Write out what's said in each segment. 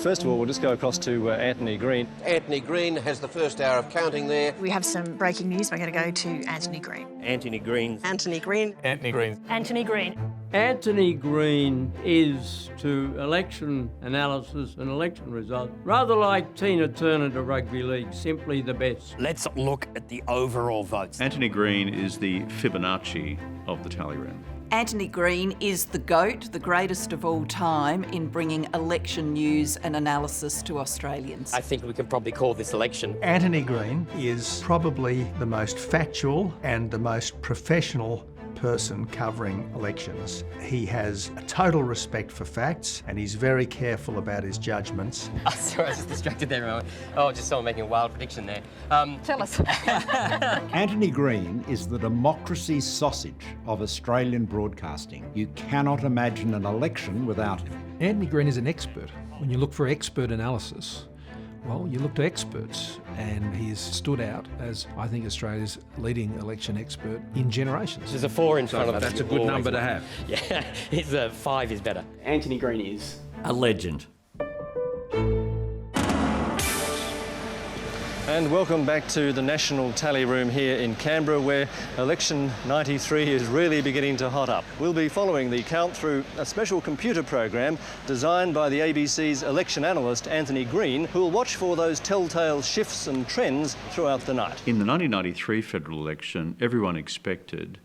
First of all, we'll just go across to Antony Green. Antony Green has the first hour of counting there. We have some breaking news. We're going to go to Antony Green. Antony Green. Antony Green. Antony Green. Antony Green. Antony Green is to election analysis and election results rather like Tina Turner to rugby league, simply the best. Let's look at the overall votes. Antony Green is the Fibonacci of the tally room. Antony Green is the GOAT, the greatest of all time, in bringing election news and analysis to Australians. I think we can probably call this election. Antony Green is probably the most factual and the most professional person covering elections. He has a total respect for facts and he's very careful about his judgments. Oh, sorry, I was just distracted there a moment. Oh, just someone making a wild prediction there. Tell us. Antony Green is the democracy sausage of Australian broadcasting. You cannot imagine an election without him. Antony Green is an expert. When you look for expert analysis, well, you look to experts, and he has stood out as, I think, Australia's leading election expert in generations. There's a 4 in front of us. That's a good number to have. Yeah, it's a 5 is better. Antony Green is A legend. And welcome back to the National Tally Room here in Canberra, where election 93 is really beginning to hot up. We'll be following the count through a special computer program designed by the ABC's election analyst Antony Green, who will watch for those telltale shifts and trends throughout the night. In the 1993 federal election, everyone expected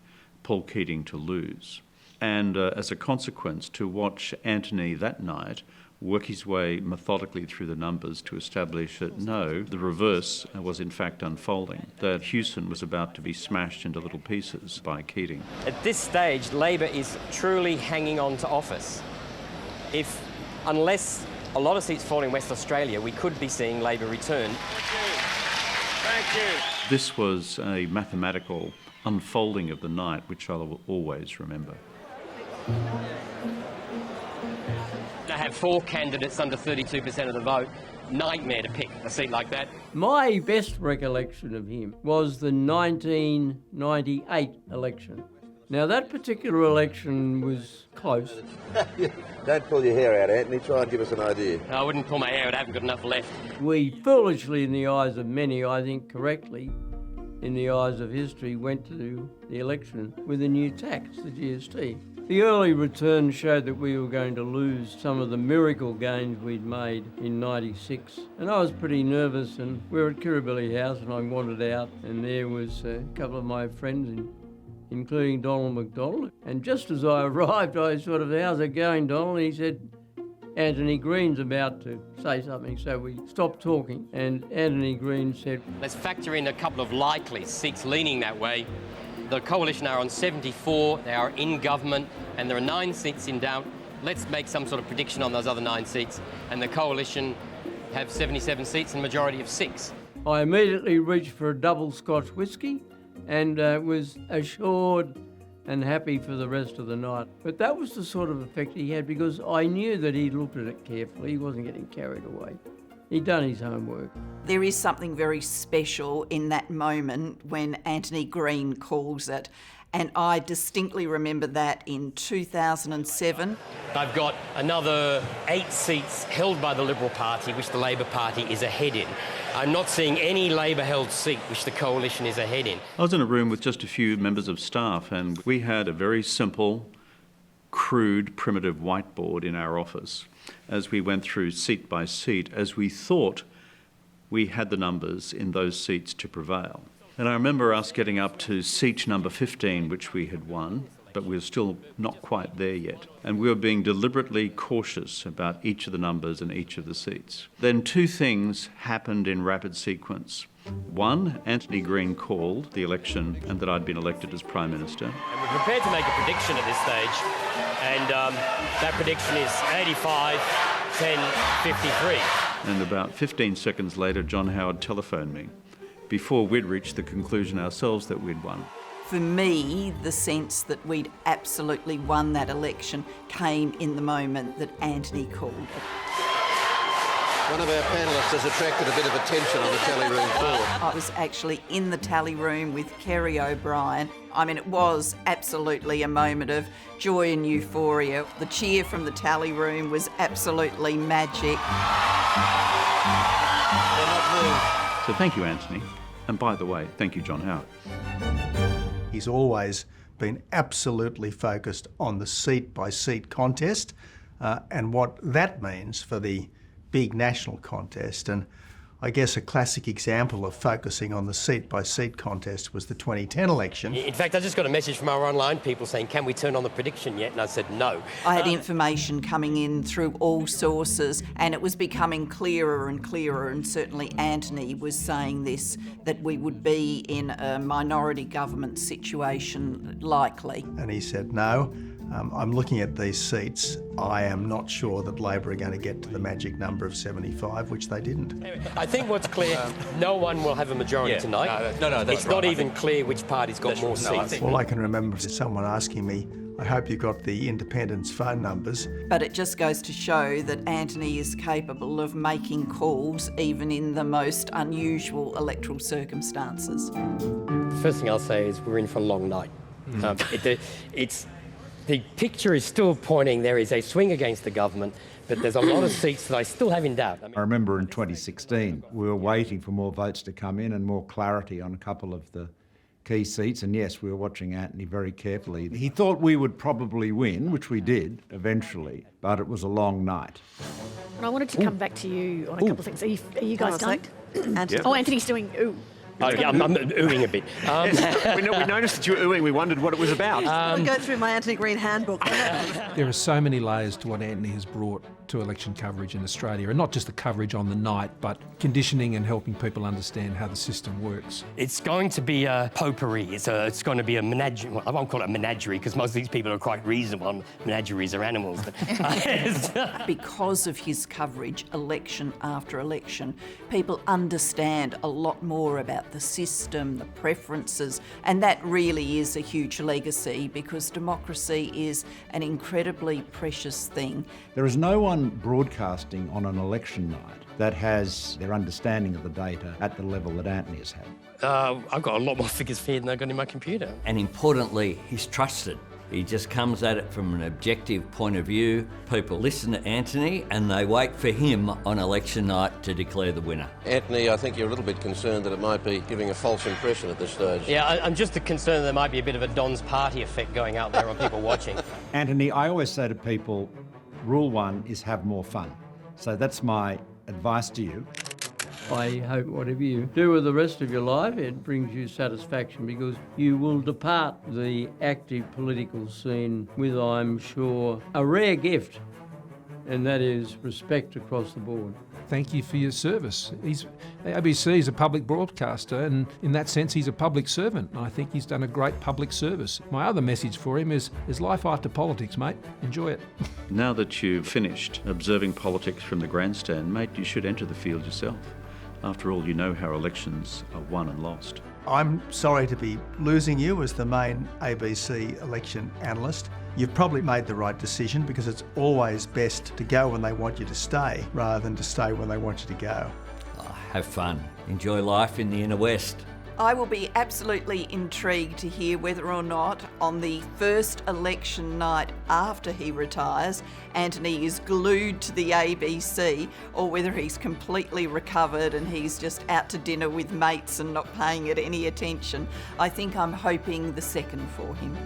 Paul Keating to lose. And as a consequence, to watch Antony that night work his way methodically through the numbers to establish that no, the reverse was in fact unfolding, that Houston was about to be smashed into little pieces by Keating. At this stage, Labor is truly hanging on to office. Unless a lot of seats fall in West Australia, we could be seeing Labor return. Thank you. This was a mathematical unfolding of the night, which I will always remember. To have 4 candidates under 32% of the vote, nightmare to pick a seat like that. My best recollection of him was the 1998 election. Now, that particular election was close. Don't pull your hair out, Antony. Try and give us an idea. I wouldn't pull my hair out, I haven't got enough left. We foolishly, in the eyes of many, I think correctly, in the eyes of history, went to the election with a new tax, the GST. The early returns showed that we were going to lose some of the miracle gains we'd made in '96. And I was pretty nervous, and we were at Kirribilli House and I wandered out, and there was a couple of my friends, including Donald McDonald. And just as I arrived, I sort of, "How's it going, Donald?" And he said, "Antony Green's about to say something." So we stopped talking and Antony Green said, Let's factor in a couple of likely seats leaning that way. The Coalition are on 74, they are in government, and there are 9 seats in doubt. Let's make some sort of prediction on those other 9 seats. And the Coalition have 77 seats and a majority of 6. I immediately reached for a double Scotch whisky and was assured and happy for the rest of the night. But that was the sort of effect he had, because I knew that he looked at it carefully. He wasn't getting carried away. He'd done his homework. There is something very special in that moment when Antony Green calls it, and I distinctly remember that in 2007. They've got another 8 seats held by the Liberal Party, which the Labor Party is ahead in. I'm not seeing any Labor-held seat which the Coalition is ahead in. I was in a room with just a few members of staff, and we had a very simple, crude, primitive whiteboard in our office as we went through seat by seat, as we thought we had the numbers in those seats to prevail. And I remember us getting up to seat number 15, which we had won, but we were still not quite there yet. And we were being deliberately cautious about each of the numbers and each of the seats. Then 2 things happened in rapid sequence. One, Antony Green called the election and that I'd been elected as Prime Minister. And we're prepared to make a prediction at this stage, and that prediction is 85, 10, 53. And about 15 seconds later, John Howard telephoned me before we'd reached the conclusion ourselves that we'd won. For me, the sense that we'd absolutely won that election came in the moment that Antony called it. One of our panellists has attracted a bit of attention on the tally room floor. I was actually in the tally room with Kerry O'Brien. I mean, it was absolutely a moment of joy and euphoria. The cheer from the tally room was absolutely magic. So thank you, Antony. And by the way, thank you, John Howard. He's always been absolutely focused on the seat-by-seat contest and what that means for the big national contest. And I guess a classic example of focusing on the seat-by-seat contest was the 2010 election. In fact, I just got a message from our online people saying, can we turn on the prediction yet? And I said no. I had information coming in through all sources, and it was becoming clearer and clearer, and certainly Antony was saying this, that we would be in a minority government situation likely. And he said, no, I'm looking at these seats. I am not sure that Labor are going to get to the magic number of 75, which they didn't. I think what's clear, no one will have a majority tonight. No, that's it's not even clear which party's got more seats. All I can remember is someone asking me, I hope you got the independents' phone numbers. But it just goes to show that Antony is capable of making calls even in the most unusual electoral circumstances. First thing I'll say is we're in for a long night. The picture is still pointing there is a swing against the government, but there's a lot of seats that I still have in doubt. I remember in 2016, we were waiting for more votes to come in and more clarity on a couple of the key seats. And yes, we were watching Antony very carefully. He thought we would probably win, which we did eventually, but it was a long night. And I wanted to come back to you on a couple of things. Are you guys done? Antony. Oh, Anthony's doing ooh. Oh, yeah, I'm oohing a bit. We noticed that you were oohing. We wondered what it was about. I'll go through my Antony Green handbook. There are so many layers to what Antony has brought to election coverage in Australia, and not just the coverage on the night, but conditioning and helping people understand how the system works. It's going to be a potpourri. It's going to be a menagerie. Well, I won't call it a menagerie because most of these people are quite reasonable. Menageries are animals. But Because of his coverage, election after election, people understand a lot more about the system, the preferences, and that really is a huge legacy because democracy is an incredibly precious thing. There is no one broadcasting on an election night that has their understanding of the data at the level that Antony has had. I've got a lot more figures here than I've got in my computer. And importantly, he's trusted. He just comes at it from an objective point of view. People listen to Antony and they wait for him on election night to declare the winner. Antony, I think you're a little bit concerned that it might be giving a false impression at this stage. Yeah, I'm just concerned there might be a bit of a Don's party effect going out there on people watching. Antony, I always say to people, rule one is have more fun. So that's my advice to you. I hope whatever you do with the rest of your life, it brings you satisfaction because you will depart the active political scene with, I'm sure, a rare gift, and that is respect across the board. Thank you for your service. ABC is a public broadcaster, and in that sense, he's a public servant. I think he's done a great public service. My other message for him is life after politics, mate. Enjoy it. Now that you've finished observing politics from the grandstand, mate, you should enter the field yourself. After all, you know how elections are won and lost. I'm sorry to be losing you as the main ABC election analyst. You've probably made the right decision because it's always best to go when they want you to stay rather than to stay when they want you to go. Oh, have fun. Enjoy life in the inner west. I will be absolutely intrigued to hear whether or not on the first election night after he retires, Antony is glued to the ABC or whether he's completely recovered and he's just out to dinner with mates and not paying it any attention. I think I'm hoping the second for him.